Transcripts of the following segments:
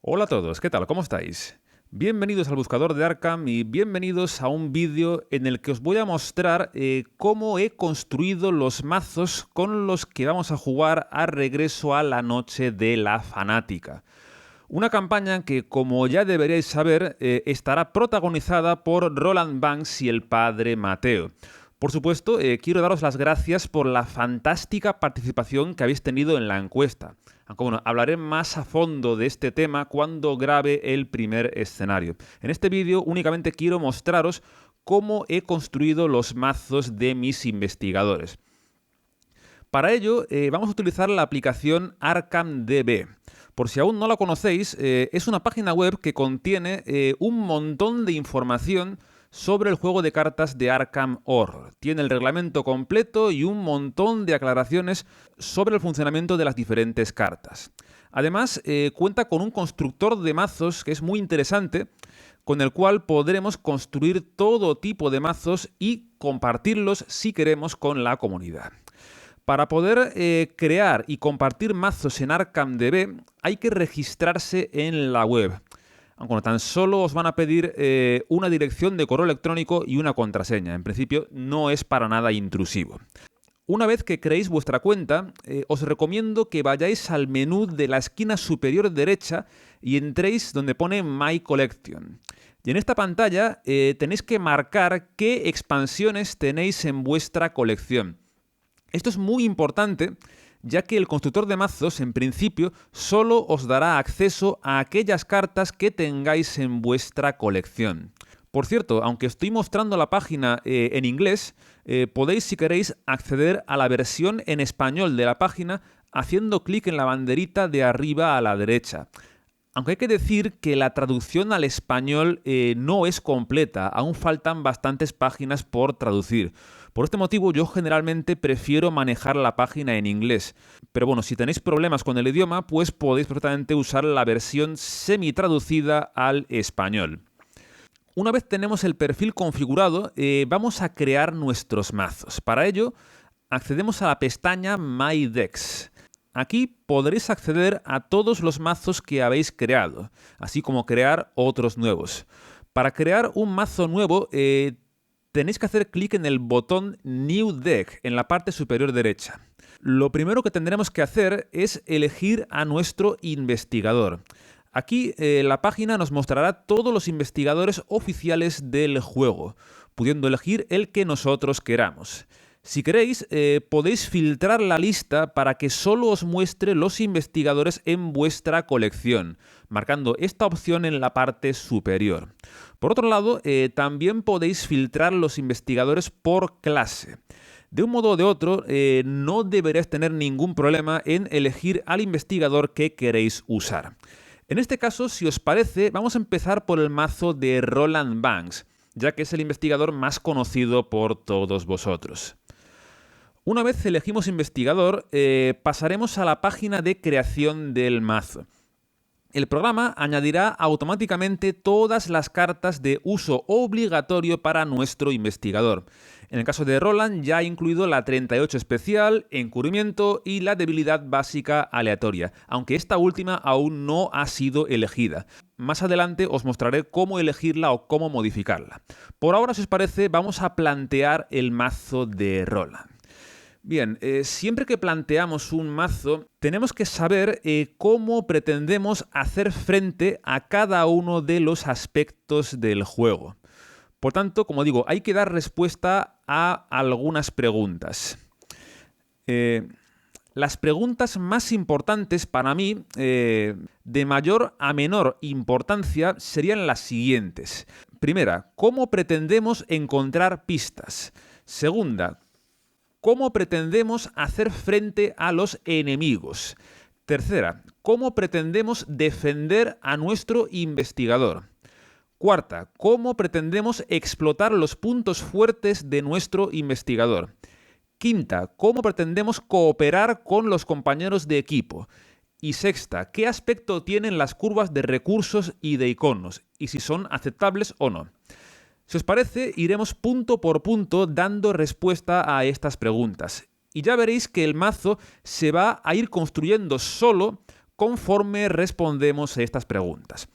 Hola a todos, ¿qué tal? ¿Cómo estáis? Bienvenidos al buscador de Arkham y bienvenidos a un vídeo en el que os voy a mostrar cómo he construido los mazos con los que vamos a jugar a Regreso a la Noche de la Fanática. Una campaña que, como ya deberíais saber, estará protagonizada por Roland Banks y el padre Mateo. Por supuesto, quiero daros las gracias por la fantástica participación que habéis tenido en la encuesta. Aunque bueno, hablaré más a fondo de este tema cuando grabe el primer escenario. En este vídeo únicamente quiero mostraros cómo he construido los mazos de mis investigadores. Para ello, vamos a utilizar la aplicación ArkhamDB. Por si aún no la conocéis, es una página web que contiene un montón de información sobre el juego de cartas de Arkham Horror. Tiene el reglamento completo y un montón de aclaraciones sobre el funcionamiento de las diferentes cartas. Además, cuenta con un constructor de mazos que es muy interesante, con el cual podremos construir todo tipo de mazos y compartirlos si queremos con la comunidad. Para poder crear y compartir mazos en ArkhamDB hay que registrarse en la web. Aunque tan solo os van a pedir una dirección de correo electrónico y una contraseña. En principio no es para nada intrusivo. Una vez que creéis vuestra cuenta, os recomiendo que vayáis al menú de la esquina superior derecha y entréis donde pone My Collection. Y en esta pantalla tenéis que marcar qué expansiones tenéis en vuestra colección. Esto es muy importante, ya que el constructor de mazos, en principio, solo os dará acceso a aquellas cartas que tengáis en vuestra colección. Por cierto, aunque estoy mostrando la página en inglés, podéis, si queréis, acceder a la versión en español de la página haciendo clic en la banderita de arriba a la derecha. Aunque hay que decir que la traducción al español no es completa, aún faltan bastantes páginas por traducir. Por este motivo yo generalmente prefiero manejar la página en inglés. Pero bueno, si tenéis problemas con el idioma, pues podéis perfectamente usar la versión semi-traducida al español. Una vez tenemos el perfil configurado, vamos a crear nuestros mazos. Para ello, accedemos a la pestaña My Decks. Aquí podréis acceder a todos los mazos que habéis creado, así como crear otros nuevos. Para crear un mazo nuevo, tenéis que hacer clic en el botón New Deck en la parte superior derecha. Lo primero que tendremos que hacer es elegir a nuestro investigador. Aquí la página nos mostrará todos los investigadores oficiales del juego, pudiendo elegir el que nosotros queramos. Si queréis, podéis filtrar la lista para que solo os muestre los investigadores en vuestra colección, marcando esta opción en la parte superior. Por otro lado, también podéis filtrar los investigadores por clase. De un modo o de otro, no deberéis tener ningún problema en elegir al investigador que queréis usar. En este caso, si os parece, vamos a empezar por el mazo de Roland Banks, ya que es el investigador más conocido por todos vosotros. Una vez elegimos investigador, pasaremos a la página de creación del mazo. El programa añadirá automáticamente todas las cartas de uso obligatorio para nuestro investigador. En el caso de Roland ya ha incluido la 38 especial, encubrimiento y la debilidad básica aleatoria, aunque esta última aún no ha sido elegida. Más adelante os mostraré cómo elegirla o cómo modificarla. Por ahora, si os parece, vamos a plantear el mazo de Roland. Bien, siempre que planteamos un mazo, tenemos que saber cómo pretendemos hacer frente a cada uno de los aspectos del juego. Por tanto, como digo, hay que dar respuesta a algunas preguntas. Las preguntas más importantes para mí, de mayor a menor importancia, serían las siguientes. Primera, ¿cómo pretendemos encontrar pistas? Segunda, ¿cómo pretendemos hacer frente a los enemigos? Tercera, ¿cómo pretendemos defender a nuestro investigador? Cuarta, ¿cómo pretendemos explotar los puntos fuertes de nuestro investigador? Quinta, ¿cómo pretendemos cooperar con los compañeros de equipo? Y sexta, ¿qué aspecto tienen las curvas de recursos y de iconos? Y si son aceptables o no. Si os parece, iremos punto por punto dando respuesta a estas preguntas. Y ya veréis que el mazo se va a ir construyendo solo conforme respondemos a estas preguntas.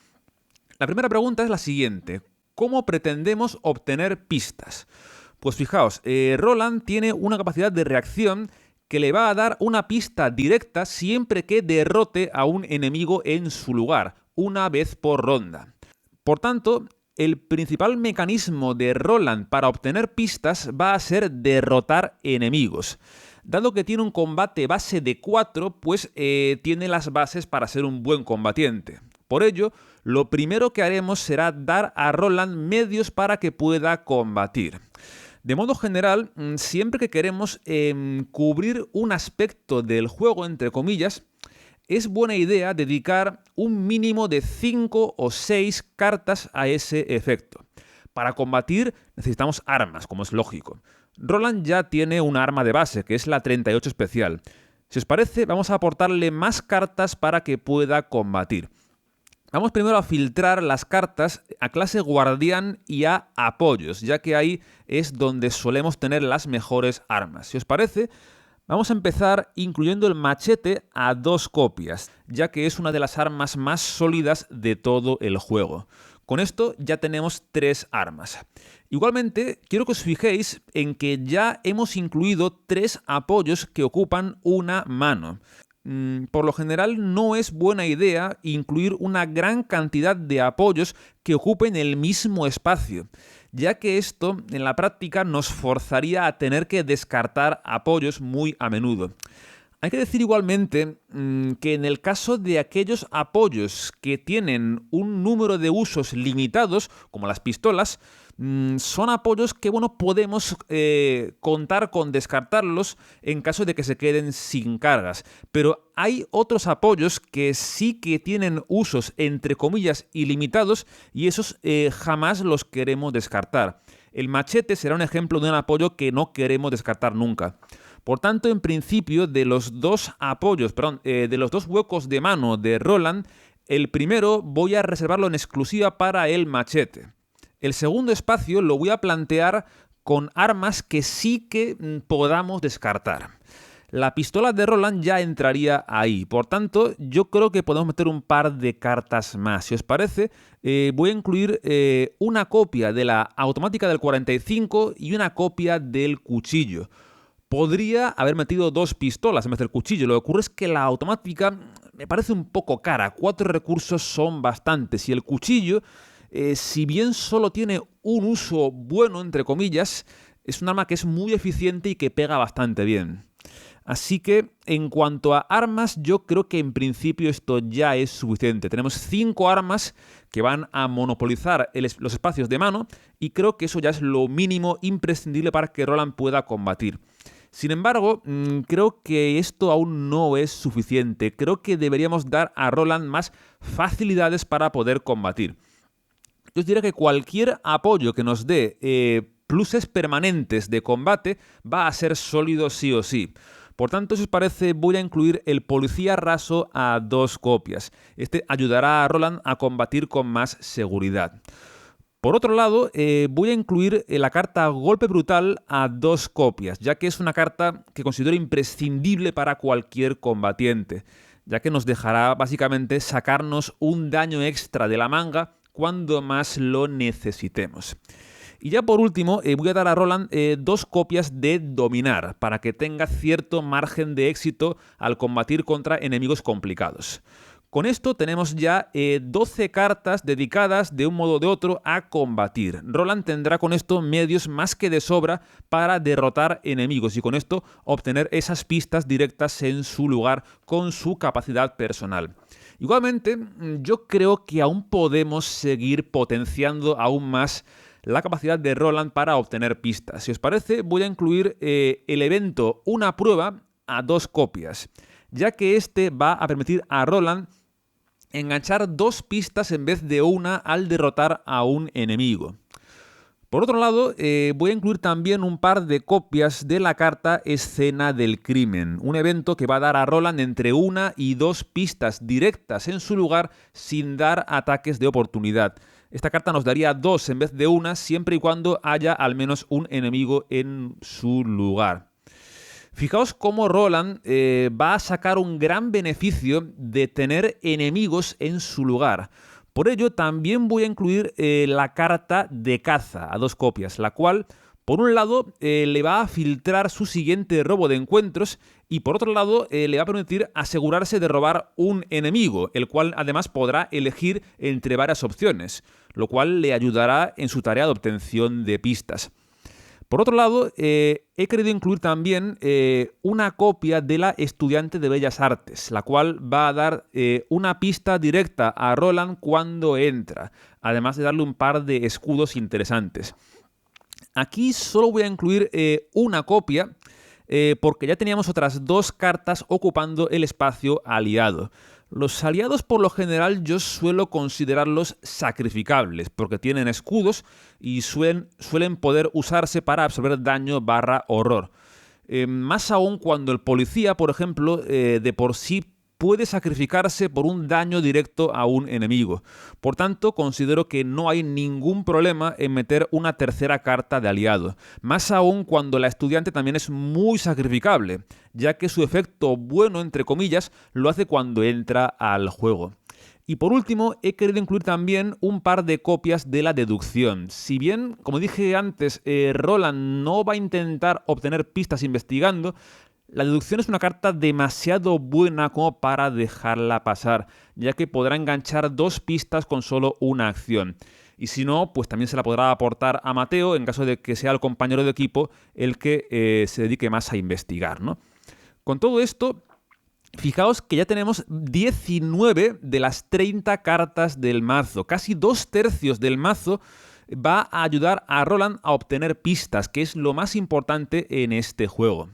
La primera pregunta es la siguiente: ¿cómo pretendemos obtener pistas? Pues fijaos, Roland tiene una capacidad de reacción que le va a dar una pista directa siempre que derrote a un enemigo en su lugar, una vez por ronda. Por tanto, el principal mecanismo de Roland para obtener pistas va a ser derrotar enemigos. Dado que tiene un combate base de 4, pues tiene las bases para ser un buen combatiente. Por ello, lo primero que haremos será dar a Roland medios para que pueda combatir. De modo general, siempre que queremos cubrir un aspecto del juego, entre comillas, es buena idea dedicar un mínimo de 5 o 6 cartas a ese efecto. Para combatir necesitamos armas, como es lógico. Roland ya tiene una arma de base, que es la 38 especial. Si os parece, vamos a aportarle más cartas para que pueda combatir. Vamos primero a filtrar las cartas a clase guardián y a apoyos, ya que ahí es donde solemos tener las mejores armas. Si os parece, vamos a empezar incluyendo el machete a 2 copias, ya que es una de las armas más sólidas de todo el juego. Con esto ya tenemos 3 armas. Igualmente, quiero que os fijéis en que ya hemos incluido 3 apoyos que ocupan una mano. Por lo general no es buena idea incluir una gran cantidad de apoyos que ocupen el mismo espacio, ya que esto en la práctica nos forzaría a tener que descartar apoyos muy a menudo. Hay que decir igualmente que en el caso de aquellos apoyos que tienen un número de usos limitados, como las pistolas, son apoyos que podemos contar con descartarlos en caso de que se queden sin cargas. Pero hay otros apoyos que sí que tienen usos entre comillas ilimitados y esos jamás los queremos descartar. El machete será un ejemplo de un apoyo que no queremos descartar nunca. Por tanto, en principio, de los dos huecos de mano de Roland, el primero voy a reservarlo en exclusiva para el machete. El segundo espacio lo voy a plantear con armas que sí que podamos descartar. La pistola de Roland ya entraría ahí. Por tanto, yo creo que podemos meter un par de cartas más. Si os parece, voy a incluir una copia de la automática del 45 y una copia del cuchillo. Podría haber metido 2 pistolas en vez del cuchillo. Lo que ocurre es que la automática me parece un poco cara. 4 recursos son bastantes. Y el cuchillo, si bien solo tiene un uso bueno, entre comillas, es un arma que es muy eficiente y que pega bastante bien. Así que, en cuanto a armas, yo creo que en principio esto ya es suficiente. Tenemos 5 armas que van a monopolizar los espacios de mano y creo que eso ya es lo mínimo imprescindible para que Roland pueda combatir. Sin embargo, creo que esto aún no es suficiente. Creo que deberíamos dar a Roland más facilidades para poder combatir. Yo os diría que cualquier apoyo que nos dé pluses permanentes de combate va a ser sólido sí o sí. Por tanto, si os parece, voy a incluir el policía raso a 2 copias. Este ayudará a Roland a combatir con más seguridad. Por otro lado, voy a incluir la carta Golpe Brutal a 2 copias, ya que es una carta que considero imprescindible para cualquier combatiente, ya que nos dejará básicamente sacarnos un daño extra de la manga cuando más lo necesitemos. Y ya por último, voy a dar a Roland 2 copias de Dominar, para que tenga cierto margen de éxito al combatir contra enemigos complicados. Con esto tenemos ya 12 cartas dedicadas de un modo o de otro a combatir. Roland tendrá con esto medios más que de sobra para derrotar enemigos y con esto obtener esas pistas directas en su lugar con su capacidad personal. Igualmente, yo creo que aún podemos seguir potenciando aún más la capacidad de Roland para obtener pistas. Si os parece, voy a incluir el evento Una Prueba a 2 copias, ya que este va a permitir a Roland enganchar 2 pistas en vez de una al derrotar a un enemigo. Por otro lado, voy a incluir también un par de copias de la carta Escena del Crimen, un evento que va a dar a Roland entre 1 y 2 pistas directas en su lugar sin dar ataques de oportunidad. Esta carta nos daría 2 en vez de 1 siempre y cuando haya al menos un enemigo en su lugar. Fijaos cómo Roland va a sacar un gran beneficio de tener enemigos en su lugar. Por ello, también voy a incluir la carta de caza a 2 copias, la cual, por un lado, le va a filtrar su siguiente robo de encuentros y, por otro lado, le va a permitir asegurarse de robar un enemigo, el cual además podrá elegir entre varias opciones, lo cual le ayudará en su tarea de obtención de pistas. Por otro lado, he querido incluir también una copia de la estudiante de Bellas Artes, la cual va a dar una pista directa a Roland cuando entra, además de darle un par de escudos interesantes. Aquí solo voy a incluir una copia porque ya teníamos otras 2 cartas ocupando el espacio aliado. Los aliados por lo general yo suelo considerarlos sacrificables porque tienen escudos y suelen poder usarse para absorber daño / horror. Más aún cuando el policía, por ejemplo, de por sí puede sacrificarse por un daño directo a un enemigo. Por tanto, considero que no hay ningún problema en meter una tercera carta de aliado. Más aún cuando la estudiante también es muy sacrificable, ya que su efecto bueno, entre comillas, lo hace cuando entra al juego. Y por último, he querido incluir también un par de copias de la deducción. Si bien, como dije antes, Roland no va a intentar obtener pistas investigando, la deducción es una carta demasiado buena como para dejarla pasar, ya que podrá enganchar 2 pistas con solo una acción. Y si no, pues también se la podrá aportar a Mateo en caso de que sea el compañero de equipo el que se dedique más a investigar, ¿no? Con todo esto, fijaos que ya tenemos 19 de las 30 cartas del mazo. Casi 2/3 del mazo va a ayudar a Roland a obtener pistas, que es lo más importante en este juego.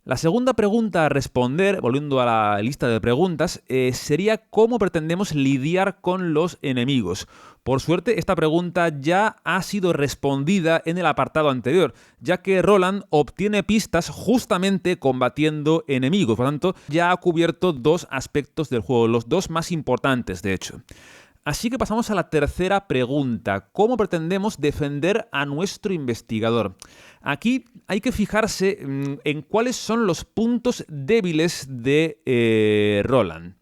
La segunda pregunta a responder, volviendo a la lista de preguntas, sería cómo pretendemos lidiar con los enemigos. Por suerte, esta pregunta ya ha sido respondida en el apartado anterior, ya que Roland obtiene pistas justamente combatiendo enemigos. Por lo tanto, ya ha cubierto 2 aspectos del juego, los 2 más importantes, de hecho. Así que pasamos a la tercera pregunta. ¿Cómo pretendemos defender a nuestro investigador? Aquí hay que fijarse en cuáles son los puntos débiles de Roland.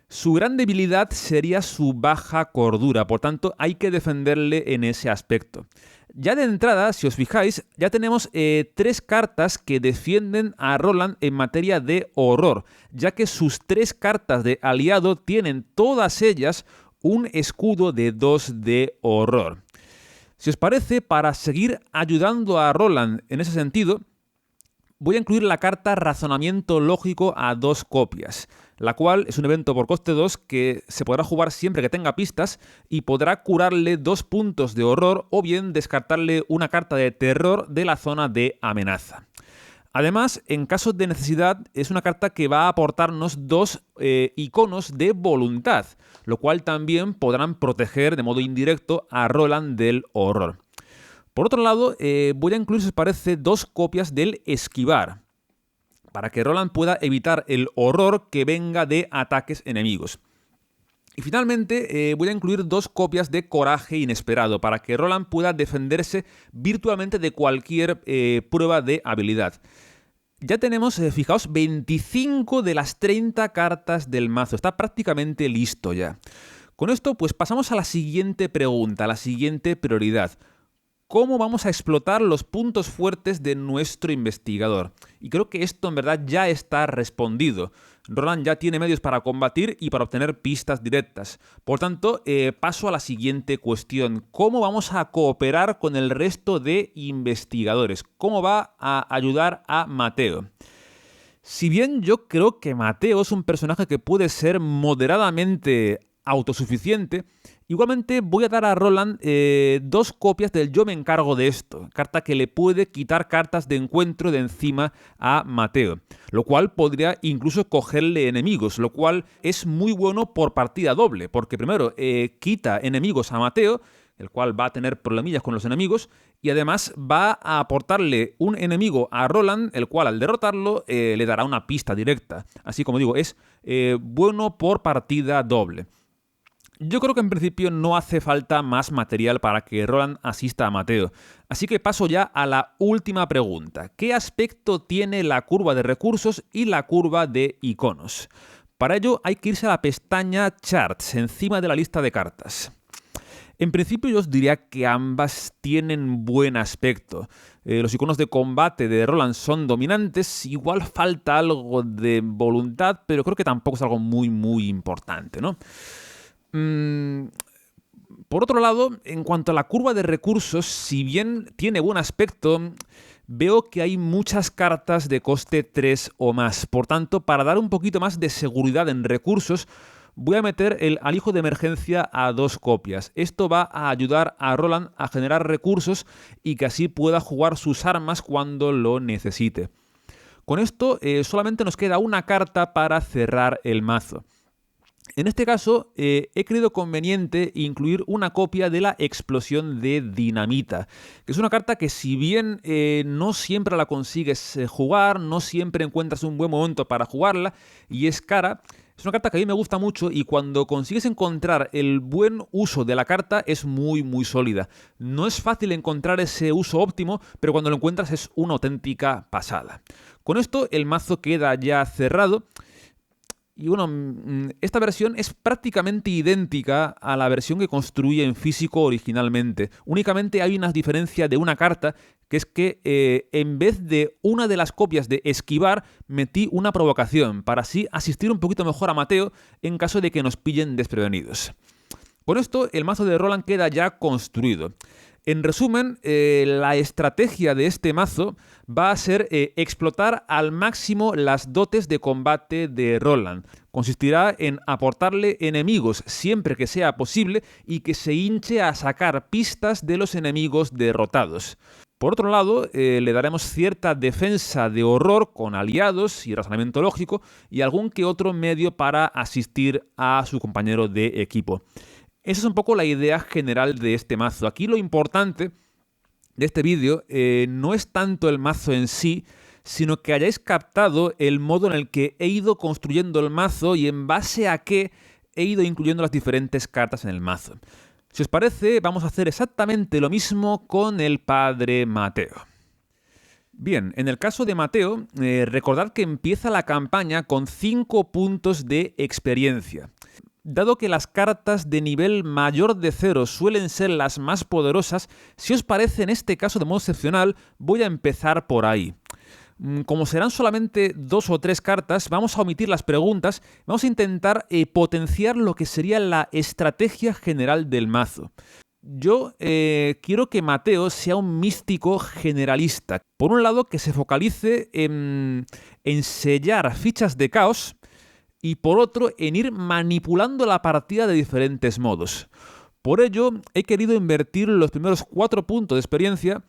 Su gran debilidad sería su baja cordura, por tanto hay que defenderle en ese aspecto. Ya de entrada, si os fijáis, ya tenemos 3 cartas que defienden a Roland en materia de horror, ya que sus 3 cartas de aliado tienen todas ellas un escudo de 2 de horror. Si os parece, para seguir ayudando a Roland en ese sentido, voy a incluir la carta Razonamiento Lógico a 2 copias, la cual es un evento por coste 2 que se podrá jugar siempre que tenga pistas y podrá curarle 2 puntos de horror o bien descartarle una carta de terror de la zona de amenaza. Además, en caso de necesidad, es una carta que va a aportarnos 2 iconos de voluntad, lo cual también podrán proteger de modo indirecto a Roland del horror. Por otro lado, voy a incluir, si os parece, 2 copias del esquivar, para que Roland pueda evitar el horror que venga de ataques enemigos. Y finalmente voy a incluir 2 copias de coraje inesperado, para que Roland pueda defenderse virtualmente de cualquier prueba de habilidad. Ya tenemos, fijaos, 25 de las 30 cartas del mazo. Está prácticamente listo ya. Con esto, pues pasamos a la siguiente pregunta, a la siguiente prioridad. ¿Cómo vamos a explotar los puntos fuertes de nuestro investigador? Y creo que esto en verdad ya está respondido. Roland ya tiene medios para combatir y para obtener pistas directas. Por tanto, paso a la siguiente cuestión. ¿Cómo vamos a cooperar con el resto de investigadores? ¿Cómo va a ayudar a Mateo? Si bien yo creo que Mateo es un personaje que puede ser moderadamente autosuficiente, igualmente voy a dar a Roland 2 copias del Yo me encargo de esto, carta que le puede quitar cartas de encuentro de encima a Mateo, lo cual podría incluso cogerle enemigos, lo cual es muy bueno por partida doble, porque primero quita enemigos a Mateo, el cual va a tener problemillas con los enemigos, y además va a aportarle un enemigo a Roland, el cual al derrotarlo le dará una pista directa. Así como digo, es bueno por partida doble. Yo creo que en principio no hace falta más material para que Roland asista a Mateo. Así que paso ya a la última pregunta. ¿Qué aspecto tiene la curva de recursos y la curva de iconos? Para ello hay que irse a la pestaña Charts, encima de la lista de cartas. En principio yo os diría que ambas tienen buen aspecto. Los iconos de combate de Roland son dominantes, igual falta algo de voluntad, pero creo que tampoco es algo muy importante, ¿no? Por otro lado, en cuanto a la curva de recursos, si bien tiene buen aspecto, veo que hay muchas cartas de coste 3 o más. Por tanto, para dar un poquito más de seguridad en recursos, voy a meter el alijo de emergencia a 2 copias. Esto va a ayudar a Roland a generar recursos y que así pueda jugar sus armas cuando lo necesite. Con esto solamente nos queda una carta para cerrar el mazo. En este caso, he creído conveniente incluir una copia de la explosión de dinamita, que es una carta que si bien no siempre la consigues jugar, no siempre encuentras un buen momento para jugarla y es cara, es una carta que a mí me gusta mucho y cuando consigues encontrar el buen uso de la carta es muy sólida. No es fácil encontrar ese uso óptimo, pero cuando lo encuentras es una auténtica pasada. Con esto el mazo queda ya cerrado. Y bueno, esta versión es prácticamente idéntica a la versión que construí en físico originalmente. Únicamente hay una diferencia de una carta, que es que en vez de una de las copias de esquivar, metí una provocación, para así asistir un poquito mejor a Mateo en caso de que nos pillen desprevenidos. Con esto, el mazo de Roland queda ya construido. En resumen, la estrategia de este mazo va a ser explotar al máximo las dotes de combate de Roland. Consistirá en aportarle enemigos siempre que sea posible y que se hinche a sacar pistas de los enemigos derrotados. Por otro lado, le daremos cierta defensa de horror con aliados y razonamiento lógico y algún que otro medio para asistir a su compañero de equipo. Esa es un poco la idea general de este mazo. Aquí lo importante de este vídeo no es tanto el mazo en sí, sino que hayáis captado el modo en el que he ido construyendo el mazo y en base a qué he ido incluyendo las diferentes cartas en el mazo. Si os parece, vamos a hacer exactamente lo mismo con el Padre Mateo. Bien, en el caso de Mateo, recordad que empieza la campaña con 5 puntos de experiencia. Dado que las cartas de nivel mayor de 0 suelen ser las más poderosas, si os parece en este caso de modo excepcional, voy a empezar por ahí. Como serán solamente 2 o 3 cartas, vamos a omitir las preguntas, vamos a intentar potenciar lo que sería la estrategia general del mazo. Yo quiero que Mateo sea un místico generalista. Por un lado, que se focalice en sellar fichas de caos, y por otro, en ir manipulando la partida de diferentes modos. Por ello, he querido invertir los primeros 4 puntos de experiencia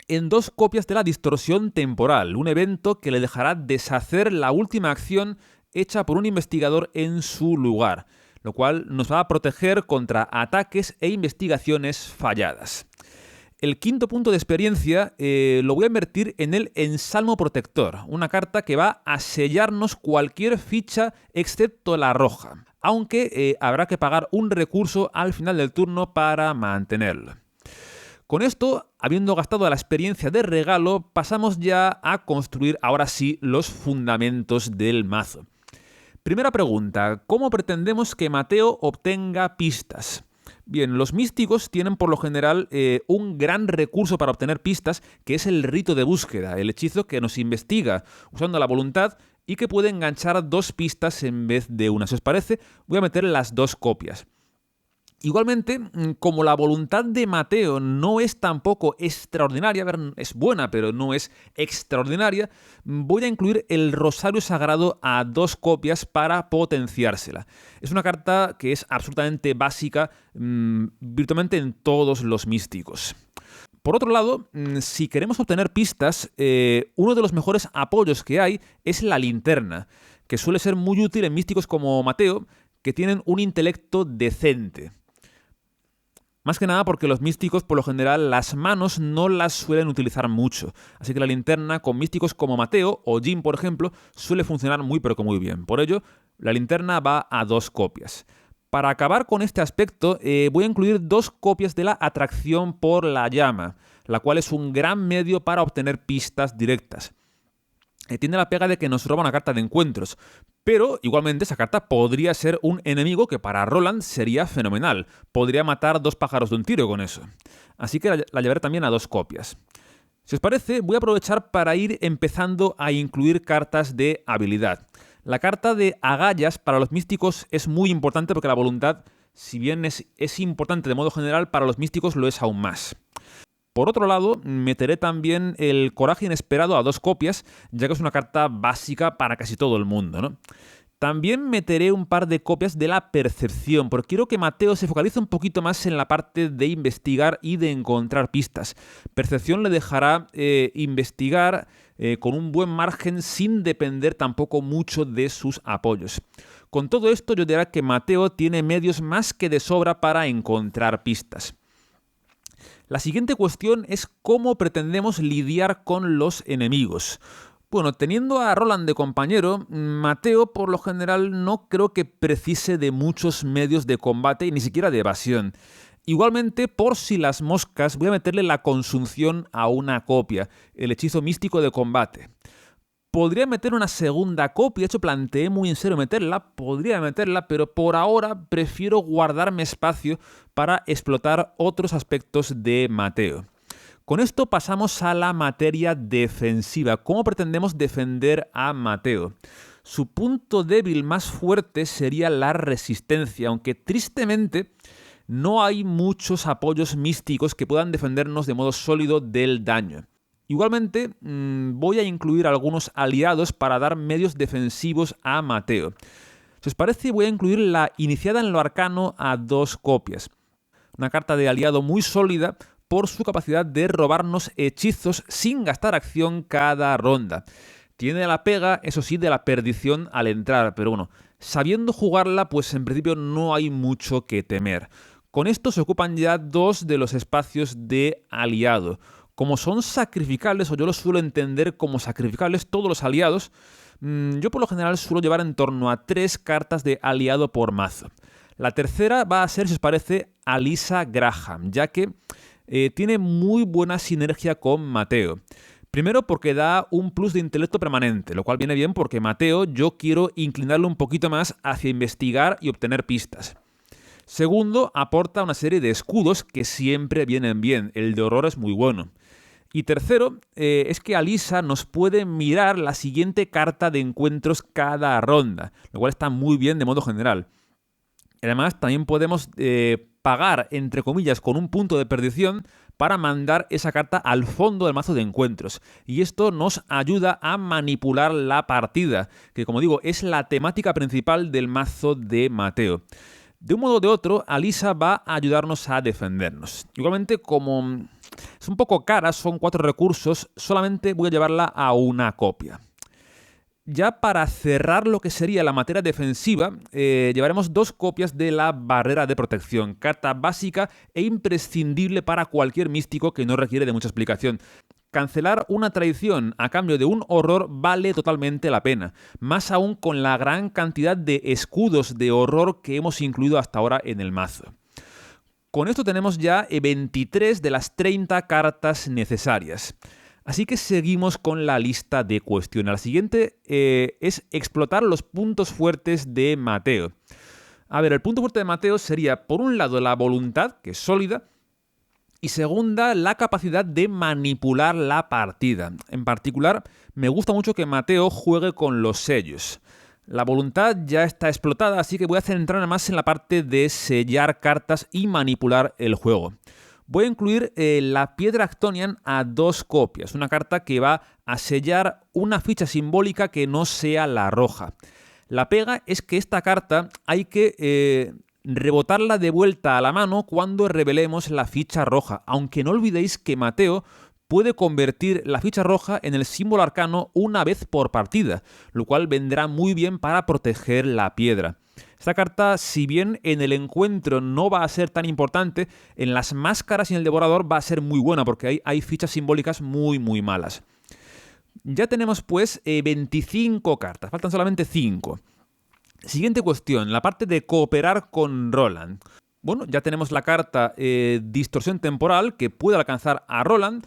en 2 copias de la distorsión temporal, un evento que le dejará deshacer la última acción hecha por un investigador en su lugar, lo cual nos va a proteger contra ataques e investigaciones falladas. El 5.º punto de experiencia lo voy a invertir en el Ensalmo Protector, una carta que va a sellarnos cualquier ficha excepto la roja, aunque habrá que pagar un recurso al final del turno para mantenerlo. Con esto, habiendo gastado la experiencia de regalo, pasamos ya a construir ahora sí los fundamentos del mazo. Primera pregunta, ¿cómo pretendemos que Mateo obtenga pistas? Bien, los místicos tienen por lo general un gran recurso para obtener pistas, que es el rito de búsqueda, el hechizo que nos investiga usando la voluntad y que puede enganchar 2 pistas en vez de una. Si os parece, voy a meter las 2 copias. Igualmente, como la voluntad de Mateo no es tampoco extraordinaria, es buena pero no es extraordinaria, voy a incluir el Rosario Sagrado a 2 copias para potenciársela. Es una carta que es absolutamente básica virtualmente en todos los místicos. Por otro lado, si queremos obtener pistas, uno de los mejores apoyos que hay es la linterna, que suele ser muy útil en místicos como Mateo, que tienen un intelecto decente. Más que nada porque los místicos, por lo general, las manos no las suelen utilizar mucho. Así que la linterna con místicos como Mateo o Jim, por ejemplo, suele funcionar muy pero que muy bien. Por ello, la linterna va a 2 copias. Para acabar con este aspecto, voy a incluir 2 copias de la atracción por la llama, la cual es un gran medio para obtener pistas directas. Tiene la pega de que nos roba una carta de encuentros, pero igualmente esa carta podría ser un enemigo que para Roland sería fenomenal. Podría matar 2 pájaros de un tiro con eso. Así que la llevaré también a 2 copias. Si os parece, voy a aprovechar para ir empezando a incluir cartas de habilidad. La carta de agallas para los místicos es muy importante porque la voluntad, si bien es importante de modo general, para los místicos lo es aún más. Por otro lado, meteré también el coraje inesperado a 2 copias, ya que es una carta básica para casi todo el mundo, ¿no? También meteré un par de copias de la percepción, porque quiero que Mateo se focalice un poquito más en la parte de investigar y de encontrar pistas. Percepción le dejará investigar con un buen margen sin depender tampoco mucho de sus apoyos. Con todo esto yo diré que Mateo tiene medios más que de sobra para encontrar pistas. La siguiente cuestión es cómo pretendemos lidiar con los enemigos. Bueno, teniendo a Roland de compañero, Mateo por lo general no creo que precise de muchos medios de combate y ni siquiera de evasión. Igualmente, por si las moscas, voy a meterle la consunción a una copia, el hechizo místico de combate. Podría meter una segunda copia, de hecho planteé muy en serio podría meterla, pero por ahora prefiero guardarme espacio para explotar otros aspectos de Mateo. Con esto pasamos a la materia defensiva. ¿Cómo pretendemos defender a Mateo? Su punto débil más fuerte sería la resistencia, aunque tristemente no hay muchos apoyos místicos que puedan defendernos de modo sólido del daño. Igualmente, voy a incluir algunos aliados para dar medios defensivos a Mateo. Si os parece, voy a incluir la iniciada en lo arcano a 2 copias. Una carta de aliado muy sólida por su capacidad de robarnos hechizos sin gastar acción cada ronda. Tiene la pega, eso sí, de la perdición al entrar, pero bueno, sabiendo jugarla, pues en principio no hay mucho que temer. Con esto se ocupan ya 2 de los espacios de aliado. Como son sacrificables, o yo los suelo entender como sacrificables todos los aliados, yo por lo general suelo llevar en torno a 3 cartas de aliado por mazo. La tercera va a ser, si os parece, Alyssa Graham, ya que tiene muy buena sinergia con Mateo. Primero porque da un plus de intelecto permanente, lo cual viene bien porque Mateo yo quiero inclinarlo un poquito más hacia investigar y obtener pistas. Segundo, aporta una serie de escudos que siempre vienen bien, el de horror es muy bueno. Y tercero, es que Alyssa nos puede mirar la siguiente carta de encuentros cada ronda, lo cual está muy bien de modo general. Además, también podemos pagar, entre comillas, con un punto de perdición para mandar esa carta al fondo del mazo de encuentros. Y esto nos ayuda a manipular la partida, que como digo, es la temática principal del mazo de Mateo. De un modo o de otro, Alyssa va a ayudarnos a defendernos. Igualmente, como es un poco cara, son 4 recursos, solamente voy a llevarla a una copia. Ya para cerrar lo que sería la materia defensiva, llevaremos 2 copias de la barrera de protección, carta básica e imprescindible para cualquier místico que no requiere de mucha explicación. Cancelar una traición a cambio de un horror vale totalmente la pena, más aún con la gran cantidad de escudos de horror que hemos incluido hasta ahora en el mazo. Con esto tenemos ya 23 de las 30 cartas necesarias. Así que seguimos con la lista de cuestiones. La siguiente es explotar los puntos fuertes de Mateo. A ver, el punto fuerte de Mateo sería, por un lado, la voluntad, que es sólida, y segunda, la capacidad de manipular la partida. En particular, me gusta mucho que Mateo juegue con los sellos. La voluntad ya está explotada, así que voy a centrarme más en la parte de sellar cartas y manipular el juego. Voy a incluir la piedra Actonian a 2 copias, una carta que va a sellar una ficha simbólica que no sea la roja. La pega es que esta carta hay que rebotarla de vuelta a la mano cuando revelemos la ficha roja, aunque no olvidéis que Mateo puede convertir la ficha roja en el símbolo arcano una vez por partida, lo cual vendrá muy bien para proteger la piedra. Esta carta, si bien en el encuentro no va a ser tan importante, en las máscaras y en el devorador va a ser muy buena porque hay fichas simbólicas muy malas. Ya tenemos pues 25 cartas, faltan solamente 5. Siguiente cuestión, la parte de cooperar con Roland. Bueno, ya tenemos la carta Distorsión Temporal, que puede alcanzar a Roland,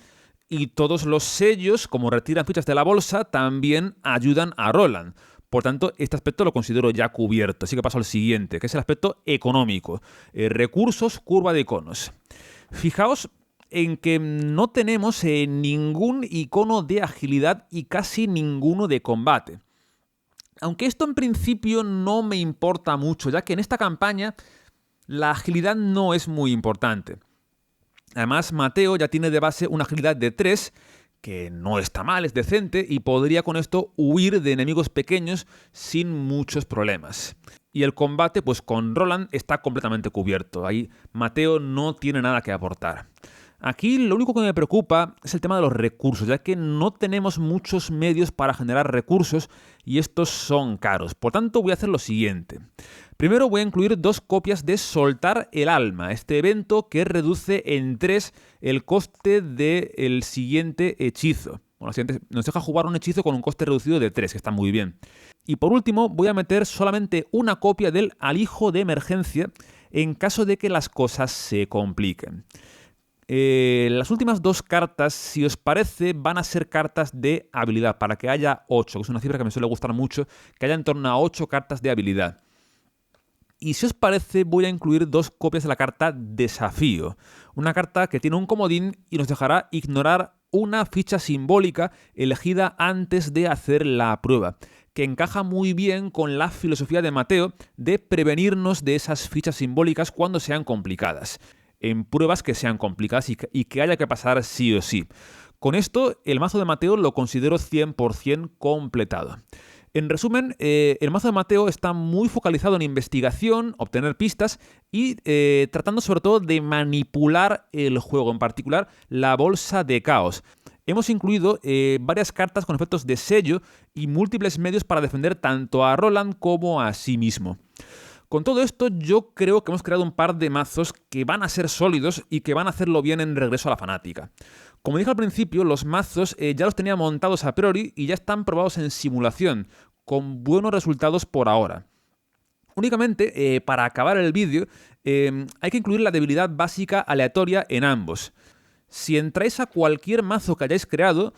y todos los sellos, como retiran fichas de la bolsa, también ayudan a Roland. Por tanto, este aspecto lo considero ya cubierto. Así que paso al siguiente, que es el aspecto económico. Recursos, curva de iconos. Fijaos en que no tenemos ningún icono de agilidad y casi ninguno de combate. Aunque esto en principio no me importa mucho, ya que en esta campaña la agilidad no es muy importante. Además, Mateo ya tiene de base una agilidad de 3, que no está mal, es decente, y podría con esto huir de enemigos pequeños sin muchos problemas. Y el combate, pues con Roland está completamente cubierto. Ahí Mateo no tiene nada que aportar. Aquí lo único que me preocupa es el tema de los recursos, ya que no tenemos muchos medios para generar recursos y estos son caros. Por tanto, voy a hacer lo siguiente. Primero voy a incluir 2 copias de Soltar el Alma, este evento que reduce en 3 el coste del siguiente hechizo. Bueno, nos deja jugar un hechizo con un coste reducido de 3, que está muy bien. Y por último, voy a meter solamente una copia del Alijo de Emergencia en caso de que las cosas se compliquen. Las últimas 2 cartas, si os parece, van a ser cartas de habilidad, para que haya 8, que es una cifra que me suele gustar mucho, que haya en torno a 8 cartas de habilidad. Y si os parece, voy a incluir 2 copias de la carta Desafío, una carta que tiene un comodín y nos dejará ignorar una ficha simbólica elegida antes de hacer la prueba, que encaja muy bien con la filosofía de Mateo de prevenirnos de esas fichas simbólicas cuando sean complicadas, en pruebas que sean complicadas y que haya que pasar sí o sí. Con esto, el mazo de Mateo lo considero 100% completado. En resumen, el mazo de Mateo está muy focalizado en investigación, obtener pistas y tratando sobre todo de manipular el juego, en particular la bolsa de caos. Hemos incluido varias cartas con efectos de sello y múltiples medios para defender tanto a Roland como a sí mismo. Con todo esto, yo creo que hemos creado un par de mazos que van a ser sólidos y que van a hacerlo bien en Regreso a la Fanática. Como dije al principio, los mazos ya los tenía montados a priori y ya están probados en simulación, con buenos resultados por ahora. Únicamente, para acabar el vídeo, hay que incluir la debilidad básica aleatoria en ambos. Si entráis a cualquier mazo que hayáis creado,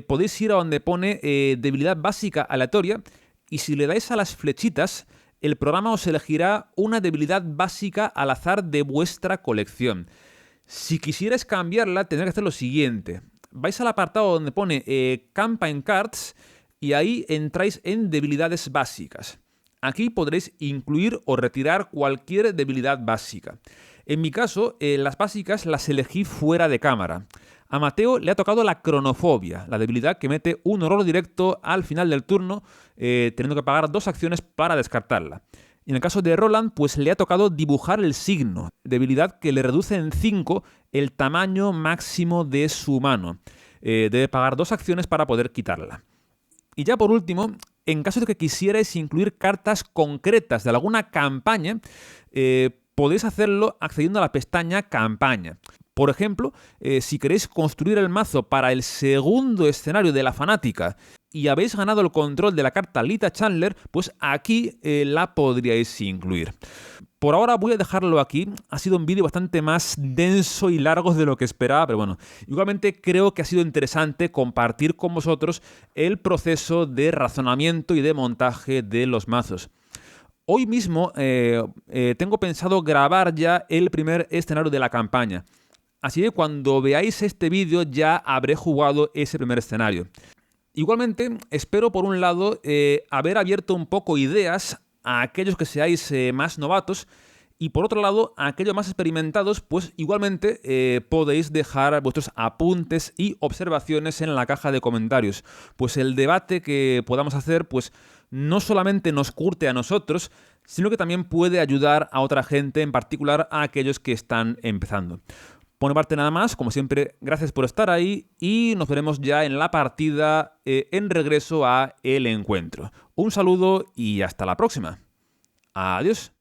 podéis ir a donde pone debilidad básica aleatoria y si le dais a las flechitas, el programa os elegirá una debilidad básica al azar de vuestra colección. Si quisierais cambiarla, tendréis que hacer lo siguiente. Vais al apartado donde pone Campaign Cards y ahí entráis en debilidades básicas. Aquí podréis incluir o retirar cualquier debilidad básica. En mi caso, las básicas las elegí fuera de cámara. A Mateo le ha tocado la cronofobia, la debilidad que mete un horror directo al final del turno, teniendo que pagar 2 acciones para descartarla. Y en el caso de Roland, pues le ha tocado dibujar el signo, debilidad que le reduce en 5 el tamaño máximo de su mano. Debe pagar 2 acciones para poder quitarla. Y ya por último, en caso de que quisierais incluir cartas concretas de alguna campaña, podéis hacerlo accediendo a la pestaña Campaña. Por ejemplo, si queréis construir el mazo para el segundo escenario de la Fanática y habéis ganado el control de la carta Lita Chandler, pues aquí la podríais incluir. Por ahora voy a dejarlo aquí. Ha sido un vídeo bastante más denso y largo de lo que esperaba, pero bueno, igualmente creo que ha sido interesante compartir con vosotros el proceso de razonamiento y de montaje de los mazos. Hoy mismo tengo pensado grabar ya el primer escenario de la campaña. Así que cuando veáis este vídeo ya habré jugado ese primer escenario. Igualmente, espero por un lado haber abierto un poco ideas a aquellos que seáis más novatos y por otro lado a aquellos más experimentados, pues igualmente podéis dejar vuestros apuntes y observaciones en la caja de comentarios. Pues el debate que podamos hacer pues no solamente nos curte a nosotros, sino que también puede ayudar a otra gente, en particular a aquellos que están empezando. Por mi parte nada más, como siempre, gracias por estar ahí y nos veremos ya en la partida en Regreso a El Encuentro. Un saludo y hasta la próxima. Adiós.